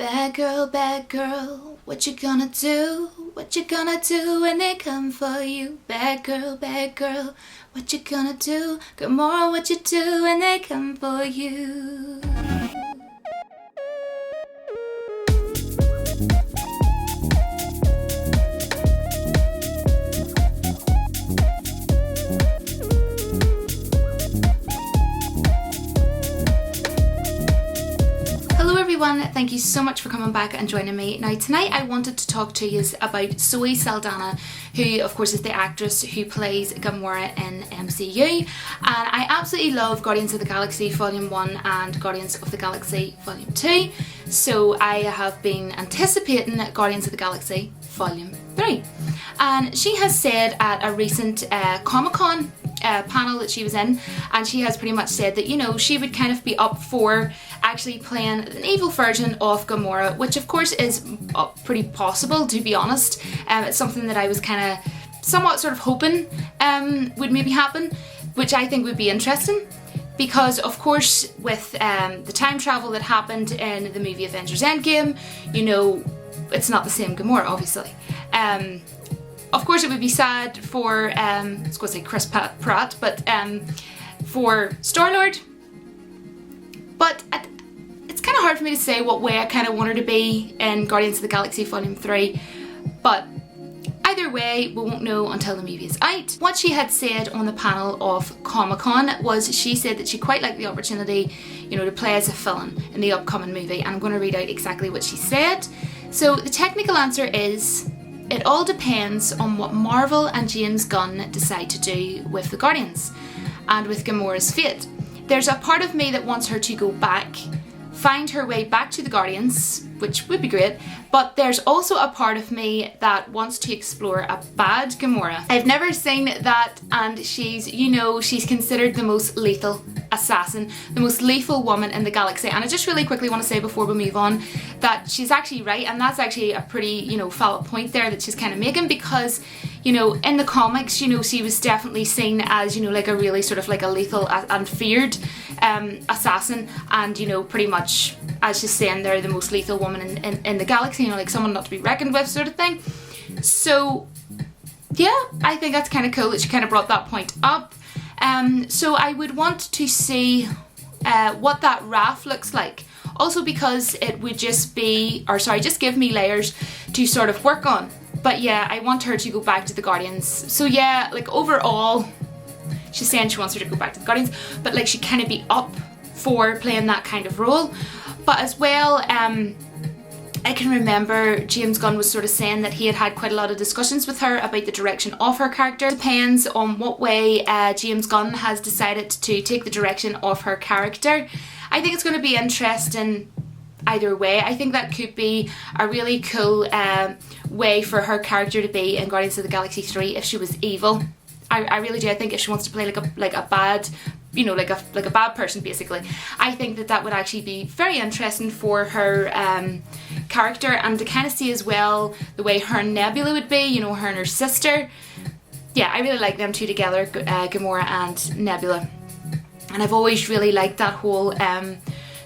bad girl, what you gonna do? What you gonna do when they come for you? Bad girl, what you gonna do? Gamora, what you do when they come for you? Thank you so much for coming back and joining me. Now tonight I wanted to talk to you about Saldana, who of course is the actress who plays Gamora in MCU, and I absolutely love Guardians of the Galaxy Volume 1 and Guardians of the Galaxy Volume 2, so I have been anticipating Guardians of the Galaxy Volume 3, and she has said at a recent Comic-Con panel that she was in, and she has pretty much said that, you know, she would kind of be up for actually playing an evil version of Gamora, which of course is pretty possible, to be honest. It's something that I was kind of somewhat sort of hoping would maybe happen, which I think would be interesting, because of course with the time travel that happened in the movie Avengers Endgame, you know, it's not the same Gamora, obviously. Of course it would be sad for, I was going to say Chris Pratt, but for Star-Lord. But it's kind of hard for me to say what way I kind of want her to be in Guardians of the Galaxy Volume 3. But either way, we won't know until the movie is out. What she had said on the panel of Comic-Con was she said that she quite liked the opportunity, you know, to play as a villain in the upcoming movie. And I'm going to read out exactly what she said. So the technical answer is, it all depends on what Marvel and James Gunn decide to do with the Guardians and with Gamora's fate. There's a part of me that wants her to go back, find her way back to the Guardians, which would be great, but there's also a part of me that wants to explore a bad Gamora. I've never seen that, and she's, you know, she's considered the most lethal assassin, the most lethal woman in the galaxy. And I just really quickly want to say before we move on that she's actually right, and that's actually a pretty, you know, valid point there that she's kind of making, because, you know, in the comics, you know, she was definitely seen as, you know, like a really sort of like a lethal and feared assassin, and, you know, pretty much, as she's saying, they're the most lethal woman in the galaxy, you know, like someone not to be reckoned with sort of thing. So yeah, I think that's kind of cool that she kind of brought that point up. So I would want to see what that Raph looks like. Also because it would just give me layers to sort of work on. But yeah, I want her to go back to the Guardians. So yeah, like overall, she's saying she wants her to go back to the Guardians, but like she kind of be up for playing that kind of role. But as well, I can remember James Gunn was sort of saying that he had quite a lot of discussions with her about the direction of her character. It depends on what way James Gunn has decided to take the direction of her character. I think it's going to be interesting either way. I think that could be a really cool way for her character to be in Guardians of the Galaxy 3 if she was evil. I really do. I think if she wants to play like a bad, you know, like a bad person basically, I think that would actually be very interesting for her character, and to kind of see as well the way her and Nebula would be, you know, her and her sister. Yeah, I really like them two together, Gamora and Nebula, and I've always really liked that whole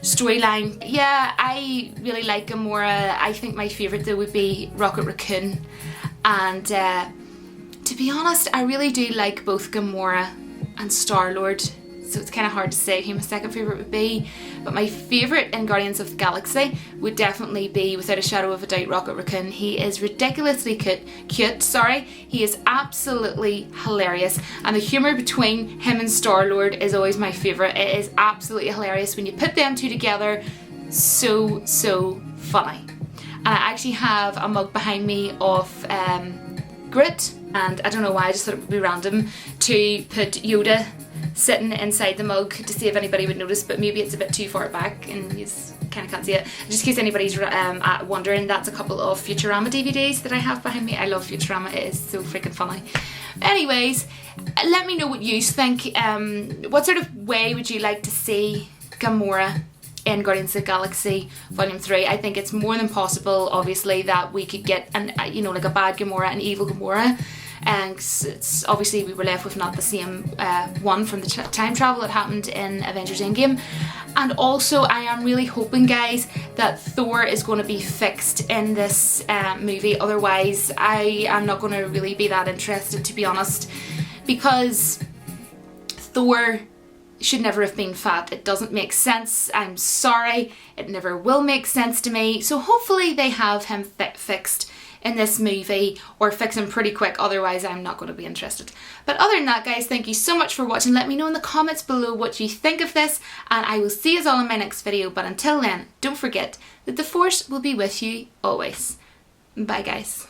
storyline. Yeah, I really like Gamora. I think my favourite though would be Rocket Raccoon, and to be honest, I really do like both Gamora and Star-Lord, so it's kind of hard to say who my second favourite would be. But my favourite in Guardians of the Galaxy would definitely be, without a shadow of a doubt, Rocket Raccoon. He is ridiculously cute. He is absolutely hilarious, and the humour between him and Star-Lord is always my favourite. It is absolutely hilarious when you put them two together. So funny. And I actually have a mug behind me of Grit, and I don't know why, I just thought it would be random to put Yoda sitting inside the mug to see if anybody would notice, but maybe it's a bit too far back and you kind of can't see it. Just in case anybody's wondering, that's a couple of Futurama DVDs that I have behind me. I love Futurama, it is so freaking funny. Anyways, let me know what you think. What sort of way would you like to see Gamora in Guardians of the Galaxy Volume 3? I think it's more than possible, obviously, that we could get you know, like a bad Gamora, an evil Gamora. and it's obviously we were left with not the same one from the time travel that happened in Avengers Endgame. And also I am really hoping, guys, that Thor is going to be fixed in this movie, otherwise I am not going to really be that interested, to be honest, because Thor should never have been fat. It doesn't make sense. I'm sorry, it never will make sense to me. So hopefully they have him fixed in this movie, or fix him pretty quick, otherwise I'm not going to be interested. But other than that, guys, thank you so much for watching. Let me know in the comments below what you think of this, and I will see you all in my next video. But until then, don't forget that the Force will be with you always. Bye, guys.